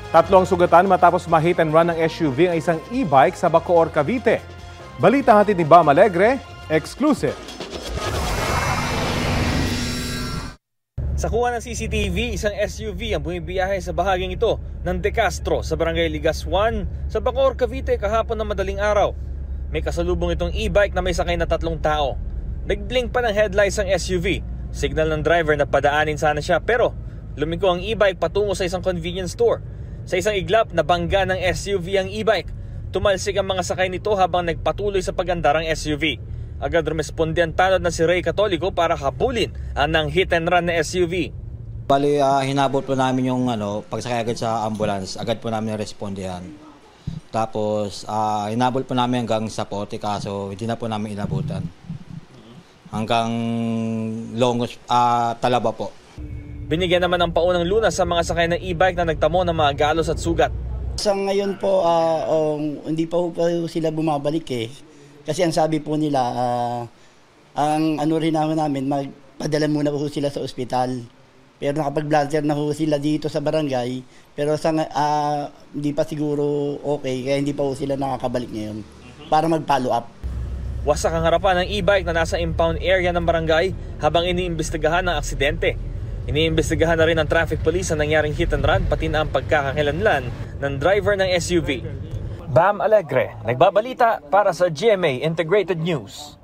Tatlo ang sugatan matapos ma-hit and run ng SUV ang isang e-bike sa Bacoor, Cavite. Balita hatid ni Bam Alegre, exclusive. Sa kuha ng CCTV, isang SUV ang bumibiyahe sa bahaging ito ng De Castro sa Barangay Ligas 1 sa Bacoor, Cavite kahapon ng madaling araw. May kasalubong itong e-bike na may sakay na 3 tao. Nag-blink pa ng headlights ang SUV. Signal ng driver na padaanin sana siya pero lumiko ang e-bike patungo sa isang convenience store. Sa isang iglap, nabangga ng SUV ang e-bike. Tumalsik ang mga sakay nito habang nagpatuloy sa pag-andar ang SUV. Agad rumesponde ang tanod na si Ray Catolico para habulin ang nang hit and run na SUV. Bali, hinabot po namin yung pagsakay agad sa ambulance. Agad po namin respondihan. Tapos, hinabot po namin hanggang sa Pote kaso hindi na po namin inabutan. Hanggang Longos, Talaba po. Binigyan naman ng paunang lunas sa mga sakay ng e-bike na nagtamo ng mga galos at sugat. Sa ngayon po, hindi pa sila bumabalik eh. Kasi ang sabi po nila, ang ano rin namin, magpadala muna po sila sa ospital. Pero nakapag-bladder na po sila dito sa barangay. Pero hindi pa siguro okay, kaya hindi pa po sila nakakabalik ngayon para mag-follow up. Wasak ang harapan ng e-bike na nasa impound area ng barangay habang iniimbestigahan ng aksidente. Iniimbestigahan na rin ng traffic police ang nangyaring hit and run pati na ang pagkakakilanlan ng driver ng SUV. Bam Alegre, nagbabalita para sa GMA Integrated News.